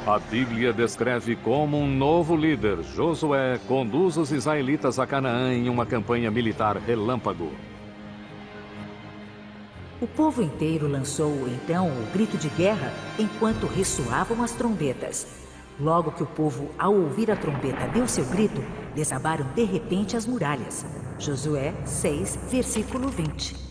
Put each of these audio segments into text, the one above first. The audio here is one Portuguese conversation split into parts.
A Bíblia descreve como um novo líder, Josué, conduz os israelitas a Canaã em uma campanha militar relâmpago. O povo inteiro lançou, então, o grito de guerra enquanto ressoavam as trombetas. Logo que o povo, ao ouvir a trombeta, deu seu grito, desabaram de repente as muralhas. Josué 6, versículo 20.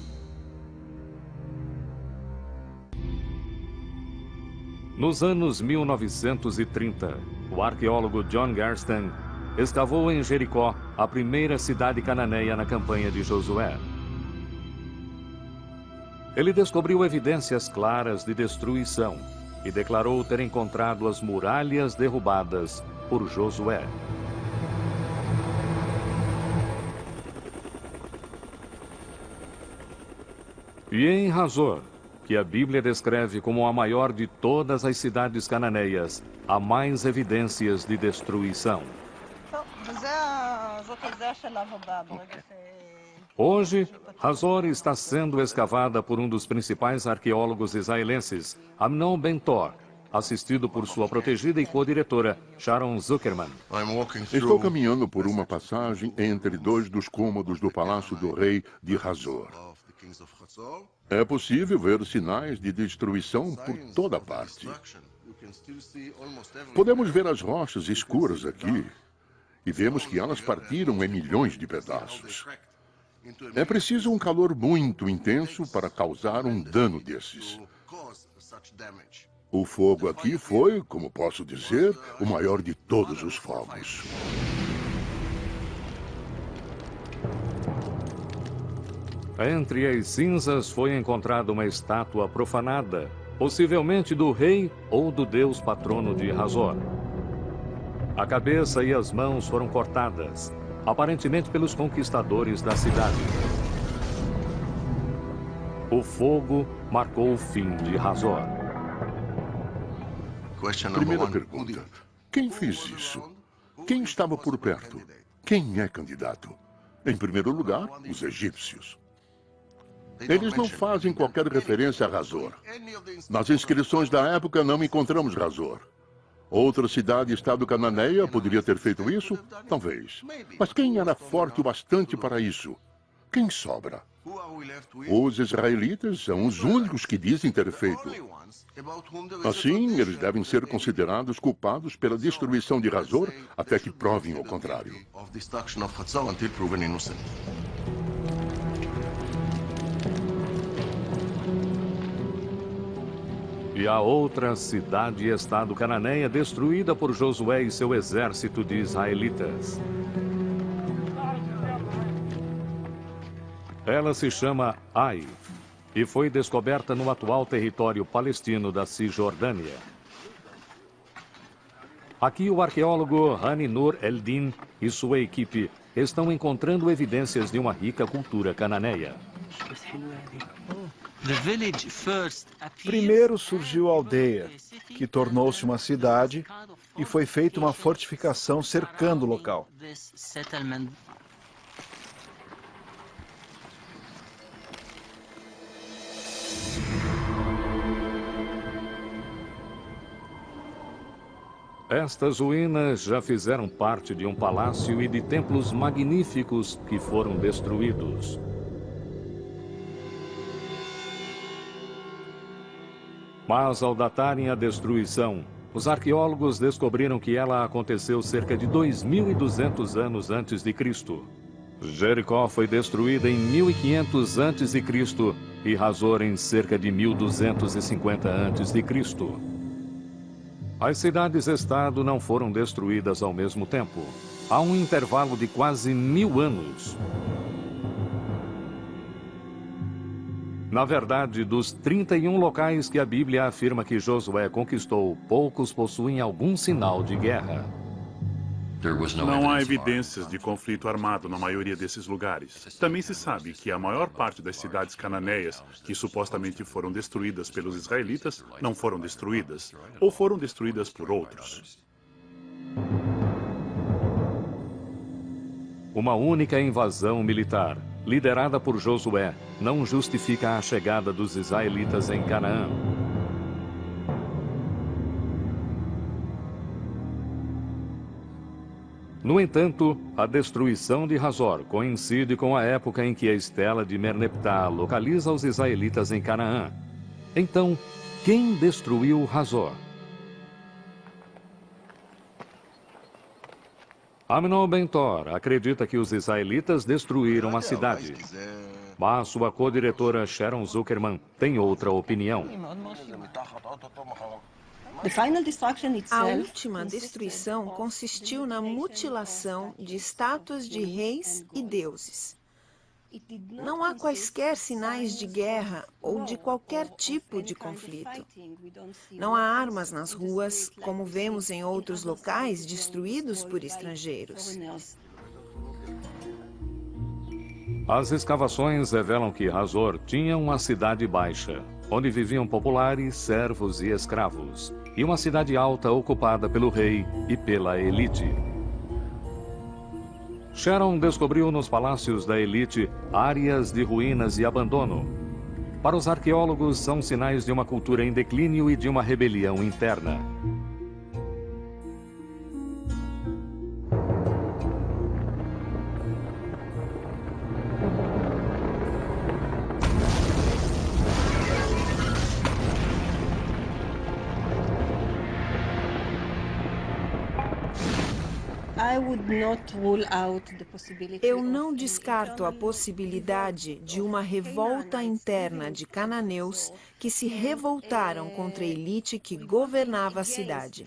Nos anos 1930, o arqueólogo John Garston escavou em Jericó a primeira cidade cananeia na campanha de Josué. Ele descobriu evidências claras de destruição e declarou ter encontrado as muralhas derrubadas por Josué. E em Hazor, que a Bíblia descreve como a maior de todas as cidades cananeias, há mais evidências de destruição. Hoje, Hazor está sendo escavada por um dos principais arqueólogos israelenses, Amnon Ben-Tor, assistido por sua protegida e co-diretora, Sharon Zuckerman. Estou caminhando por uma passagem entre dois dos cômodos do Palácio do Rei de Hazor. É possível ver sinais de destruição por toda parte. Podemos ver as rochas escuras aqui e vemos que elas partiram em milhões de pedaços. É preciso um calor muito intenso para causar um dano desses. O fogo aqui foi, como posso dizer, o maior de todos os fogos. Entre as cinzas foi encontrada uma estátua profanada, possivelmente do rei ou do deus patrono de Hazor. A cabeça e as mãos foram cortadas, aparentemente pelos conquistadores da cidade. O fogo marcou o fim de Hazor. Primeira pergunta: quem fez isso? Quem estava por perto? Quem é candidato? Em primeiro lugar, os egípcios. Eles não fazem qualquer referência a Hazor. Nas inscrições da época não encontramos Hazor. Outra cidade-estado cananeia poderia ter feito isso? Talvez. Mas quem era forte o bastante para isso? Quem sobra? Os israelitas são os únicos que dizem ter feito. Assim, eles devem ser considerados culpados pela destruição de Hazor até que provem o contrário. E a outra cidade-estado cananeia destruída por Josué e seu exército de israelitas. Ela se chama Ai e foi descoberta no atual território palestino da Cisjordânia. Aqui o arqueólogo Hani Nur Eldin e sua equipe estão encontrando evidências de uma rica cultura cananeia. Primeiro surgiu a aldeia, que tornou-se uma cidade, e foi feita uma fortificação cercando o local. Estas ruínas já fizeram parte de um palácio e de templos magníficos que foram destruídos. Mas ao datarem a destruição, os arqueólogos descobriram que ela aconteceu cerca de 2.200 anos antes de Cristo. Jericó foi destruída em 1500 antes de Cristo e Hazor em cerca de 1250 antes de Cristo. As cidades-estado não foram destruídas ao mesmo tempo. Há um intervalo de quase 1000 anos. Na verdade, dos 31 locais que a Bíblia afirma que Josué conquistou, poucos possuem algum sinal de guerra. Não há evidências de conflito armado na maioria desses lugares. Também se sabe que a maior parte das cidades cananeias, que supostamente foram destruídas pelos israelitas, não foram destruídas, ou foram destruídas por outros. Uma única invasão militar, liderada por Josué, não justifica a chegada dos israelitas em Canaã. No entanto, a destruição de Hazor coincide com a época em que a estela de Merneptah localiza os israelitas em Canaã. Então, quem destruiu Hazor? Amnon Ben-Tor acredita que os israelitas destruíram a cidade. Mas sua co-diretora Sharon Zuckerman tem outra opinião. A última destruição consistiu na mutilação de estátuas de reis e deuses. Não há quaisquer sinais de guerra ou de qualquer tipo de conflito. Não há armas nas ruas, como vemos em outros locais destruídos por estrangeiros. As escavações revelam que Hazor tinha uma cidade baixa, onde viviam populares, servos e escravos, e uma cidade alta ocupada pelo rei e pela elite. Sharon descobriu nos palácios da elite áreas de ruínas e abandono. Para os arqueólogos, são sinais de uma cultura em declínio e de uma rebelião interna. Eu não descarto a possibilidade de uma revolta interna de cananeus que se revoltaram contra a elite que governava a cidade.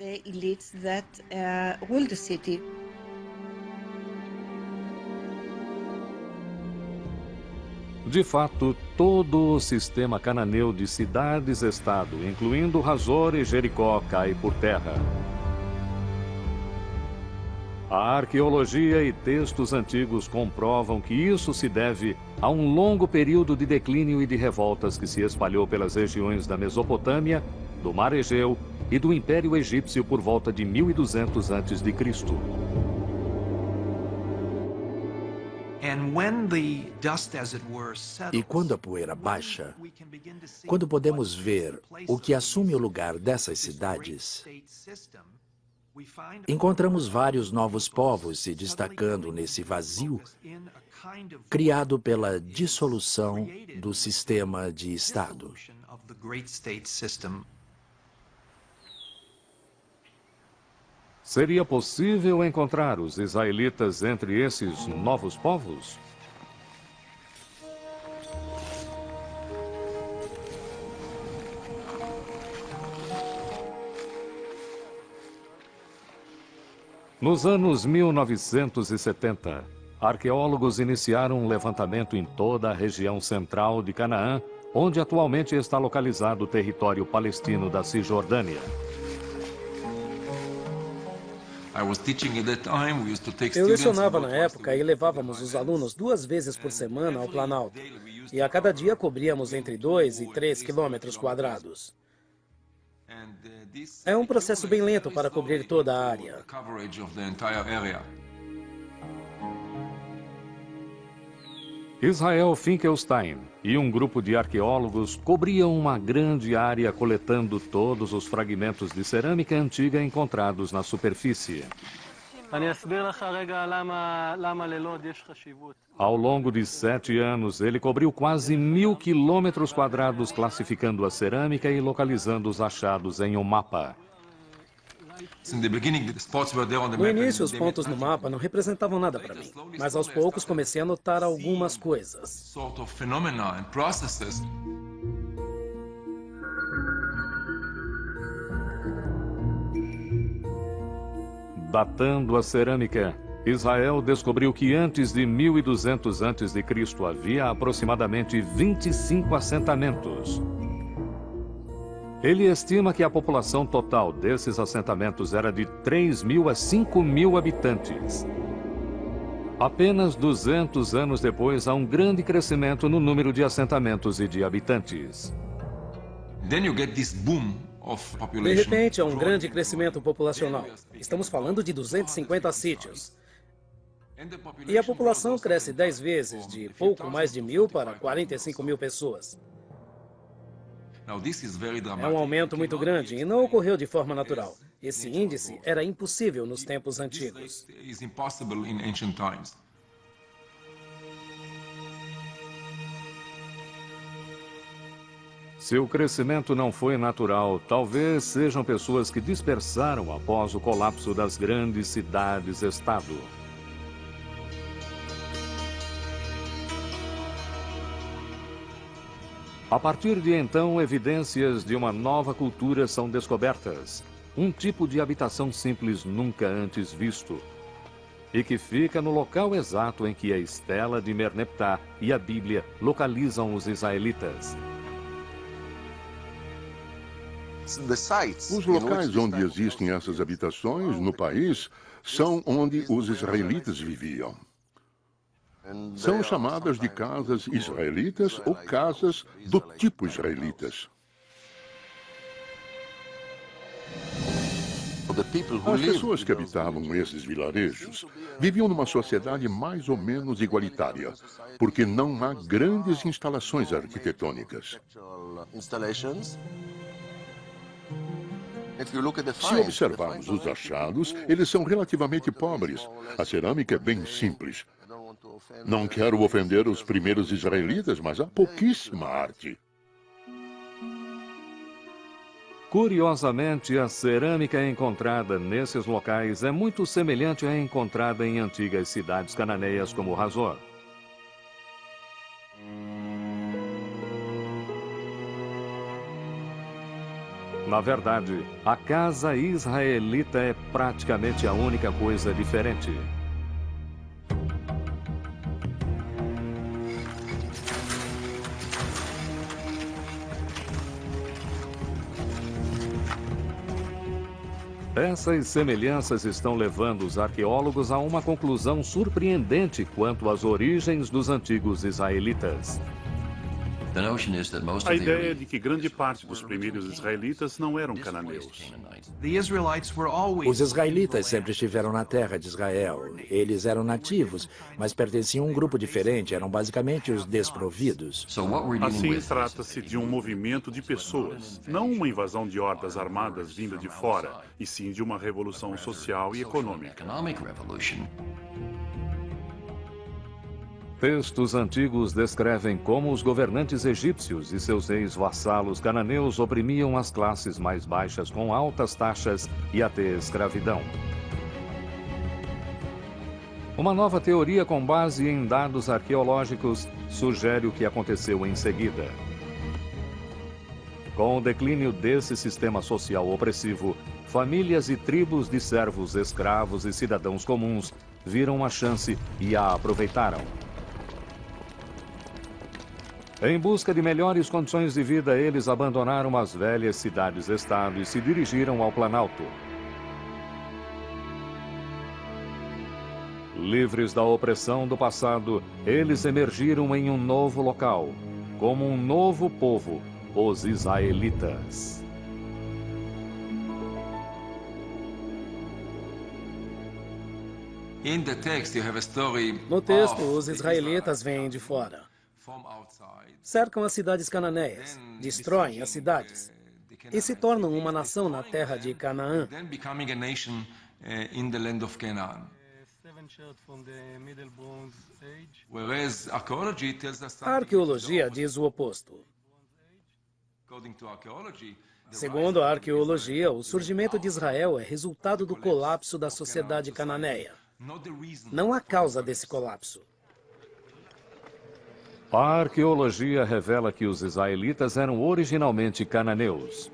De fato, todo o sistema cananeu de cidades-estado, incluindo Hazor e Jericó, cai por terra. A arqueologia e textos antigos comprovam que isso se deve a um longo período de declínio e de revoltas que se espalhou pelas regiões da Mesopotâmia, do Mar Egeu e do Império Egípcio por volta de 1200 a.C. E quando a poeira baixa, quando podemos ver o que assume o lugar dessas cidades, encontramos vários novos povos se destacando nesse vazio criado pela dissolução do sistema de Estado. Seria possível encontrar os israelitas entre esses novos povos? Nos anos 1970, arqueólogos iniciaram um levantamento em toda a região central de Canaã, onde atualmente está localizado o território palestino da Cisjordânia. Eu lecionava na época e levávamos os alunos 2 vezes por semana ao Planalto. E a cada dia cobríamos entre 2 e 3 quilômetros quadrados. É um processo bem lento para cobrir toda a área. Israel Finkelstein e um grupo de arqueólogos cobriam uma grande área coletando todos os fragmentos de cerâmica antiga encontrados na superfície. Ao longo de 7 anos, ele cobriu quase 1000 quilômetros quadrados, classificando a cerâmica e localizando os achados em um mapa. No início, os pontos no mapa não representavam nada para mim, mas aos poucos comecei a notar algumas coisas. Datando a cerâmica, Israel descobriu que antes de 1200 a.C. havia aproximadamente 25 assentamentos. Ele estima que a população total desses assentamentos era de 3.000 a 5.000 habitantes. Apenas 200 anos depois, há um grande crescimento no número de assentamentos e de habitantes. De repente, há um grande crescimento populacional. Estamos falando de 250 sítios. E a população cresce 10 vezes, de pouco mais de 1.000 para 45.000 pessoas. É um aumento muito grande e não ocorreu de forma natural. Esse índice era impossível nos tempos antigos. Se o crescimento não foi natural, talvez sejam pessoas que dispersaram após o colapso das grandes cidades-estado. A partir de então, evidências de uma nova cultura são descobertas. Um tipo de habitação simples nunca antes visto. E que fica no local exato em que a Estela de Merneptah e a Bíblia localizam os israelitas. Os locais onde existem essas habitações no país são onde os israelitas viviam. São chamadas de casas israelitas ou casas do tipo israelitas. As pessoas que habitavam esses vilarejos viviam numa sociedade mais ou menos igualitária, porque não há grandes instalações arquitetônicas. Se observarmos os achados, eles são relativamente pobres. A cerâmica é bem simples. Não quero ofender os primeiros israelitas, mas há pouquíssima arte. Curiosamente, a cerâmica encontrada nesses locais é muito semelhante à encontrada em antigas cidades cananeias como Hazor. Na verdade, a casa israelita é praticamente a única coisa diferente. Essas semelhanças estão levando os arqueólogos a uma conclusão surpreendente quanto às origens dos antigos israelitas. A ideia é de que grande parte dos primeiros israelitas não eram cananeus. Os israelitas sempre estiveram na terra de Israel. Eles eram nativos, mas pertenciam a um grupo diferente, eram basicamente os desprovidos. Assim, trata-se de um movimento de pessoas, não uma invasão de hordas armadas vinda de fora, e sim de uma revolução social e econômica. Textos antigos descrevem como os governantes egípcios e seus ex-vassalos cananeus oprimiam as classes mais baixas com altas taxas e até escravidão. Uma nova teoria com base em dados arqueológicos sugere o que aconteceu em seguida. Com o declínio desse sistema social opressivo, famílias e tribos de servos, escravos e cidadãos comuns viram a chance e a aproveitaram. Em busca de melhores condições de vida, eles abandonaram as velhas cidades-estado e se dirigiram ao Planalto. Livres da opressão do passado, eles emergiram em um novo local, como um novo povo, os israelitas. No texto, os israelitas vêm de fora. Cercam as cidades cananeias, destroem as cidades e se tornam uma nação na terra de Canaã. A arqueologia diz o oposto. Segundo a arqueologia, o surgimento de Israel é resultado do colapso da sociedade cananeia. Não há causa desse colapso. A arqueologia revela que os israelitas eram originalmente cananeus.